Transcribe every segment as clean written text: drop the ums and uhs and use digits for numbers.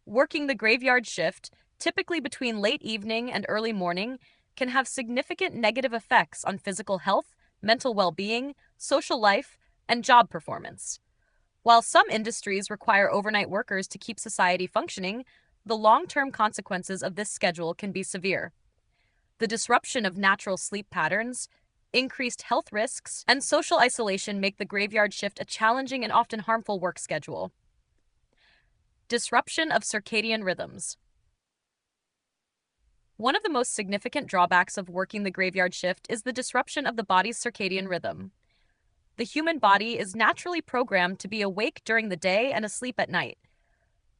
Working the graveyard shift, typically between late evening and early morning, can have significant negative effects on physical health, mental well being, social life, and job performance. While some industries require overnight workers to keep society functioning, the long term consequences of this schedule can be severe. The disruption of natural sleep patterns, increased health risks, and social isolation make the graveyard shift a challenging and often harmful work schedule. Disruption of circadian rhythms. One of the most significant drawbacks of working the graveyard shift is the disruption of the body's circadian rhythm. The human body is naturally programmed to be awake during the day and asleep at night.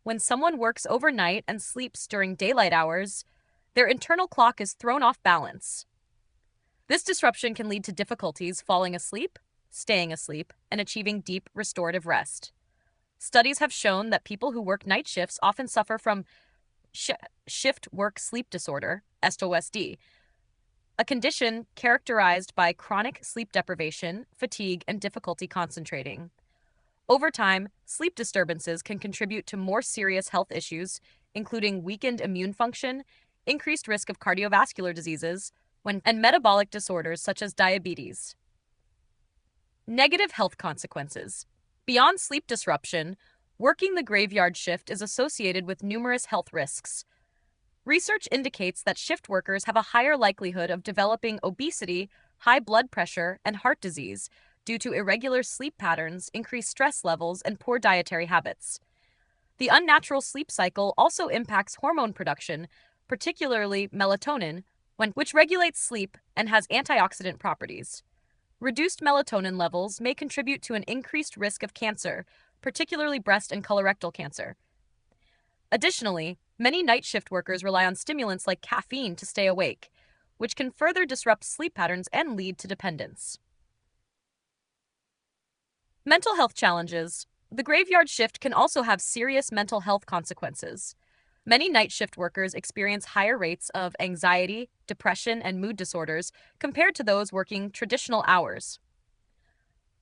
When someone works overnight and sleeps during daylight hours, their internal clock is thrown off balance. This disruption can lead to difficulties falling asleep, staying asleep, and achieving deep restorative rest. Studies have shown that people who work night shifts often suffer from shift work sleep disorder, SOSD, a condition characterized by chronic sleep deprivation, fatigue, and difficulty concentrating. Over time, sleep disturbances can contribute to more serious health issues, including weakened immune function, increased risk of cardiovascular diseases, and metabolic disorders such as diabetes. Negative health consequences. Beyond sleep disruption, working the graveyard shift is associated with numerous health risks. Research indicates that shift workers have a higher likelihood of developing obesity, high blood pressure, and heart disease due to irregular sleep patterns, increased stress levels, and poor dietary habits. The unnatural sleep cycle also impacts hormone production, particularly melatonin, which regulates sleep and has antioxidant properties. Reduced melatonin levels may contribute to an increased risk of cancer, particularly breast and colorectal cancer. Additionally, many night shift workers rely on stimulants like caffeine to stay awake, which can further disrupt sleep patterns and lead to dependence. Mental health challenges. The graveyard shift can also have serious mental health consequences. Many night shift workers experience higher rates of anxiety, depression, and mood disorders compared to those working traditional hours.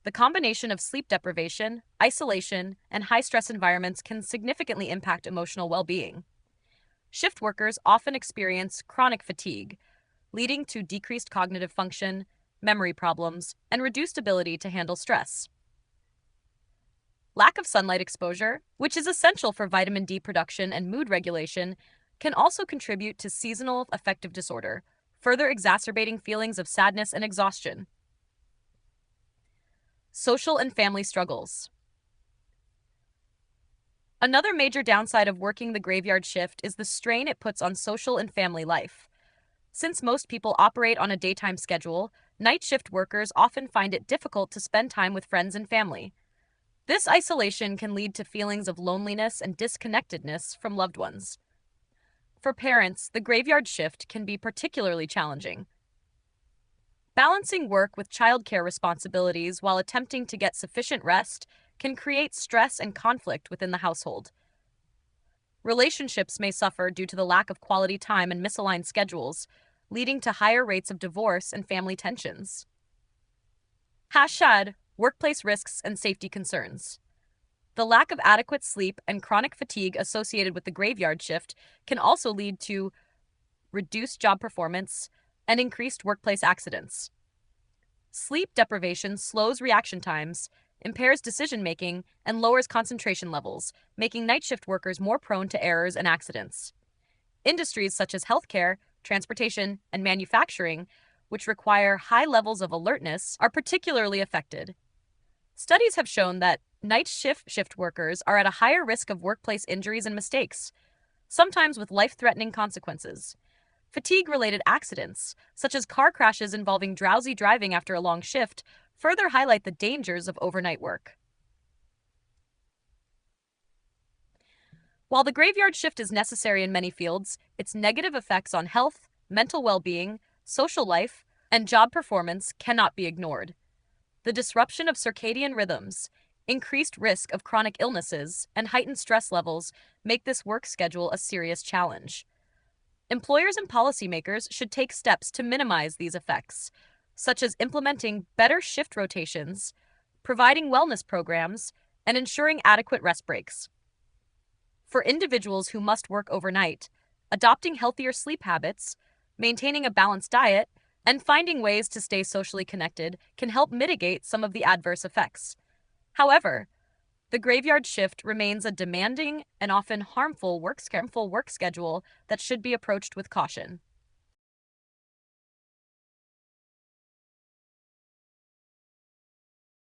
The combination of sleep deprivation, isolation, and high-stress environments can significantly impact emotional well-being. Shift workers often experience chronic fatigue, leading to decreased cognitive function, memory problems, and reduced ability to handle stress. Lack of sunlight exposure, which is essential for vitamin D production and mood regulation, can also contribute to seasonal affective disorder, further exacerbating feelings of sadness and exhaustion. Social and family struggles. Another major downside of working the graveyard shift is the strain it puts on social and family life. Since most people operate on a daytime schedule, night shift workers often find it difficult to spend time with friends and family. This isolation can lead to feelings of loneliness and disconnectedness from loved ones. For parents, the graveyard shift can be particularly challenging. Balancing work with childcare responsibilities while attempting to get sufficient rest can create stress and conflict within the household. Relationships may suffer due to the lack of quality time and misaligned schedules, leading to higher rates of divorce and family tensions. Workplace risks and safety concerns. The lack of adequate sleep and chronic fatigue associated with the graveyard shift can also lead to reduced job performance and increased workplace accidents. Sleep deprivation slows reaction times, impairs decision-making, and lowers concentration levels, making night shift workers more prone to errors and accidents. Industries such as healthcare, transportation, and manufacturing, which require high levels of alertness, are particularly affected. Studies have shown that night shift workers are at a higher risk of workplace injuries and mistakes, sometimes with life-threatening consequences. Fatigue-related accidents, such as car crashes involving drowsy driving after a long shift, further highlight the dangers of overnight work. While the graveyard shift is necessary in many fields, its negative effects on health, mental well-being, social life, and job performance cannot be ignored. The disruption of circadian rhythms, increased risk of chronic illnesses, and heightened stress levels make this work schedule a serious challenge. Employers and policymakers should take steps to minimize these effects, such as implementing better shift rotations, providing wellness programs, and ensuring adequate rest breaks. For individuals who must work overnight, adopting healthier sleep habits, maintaining a balanced diet, and finding ways to stay socially connected can help mitigate some of the adverse effects. However, the graveyard shift remains a demanding and often harmful work schedule that should be approached with caution.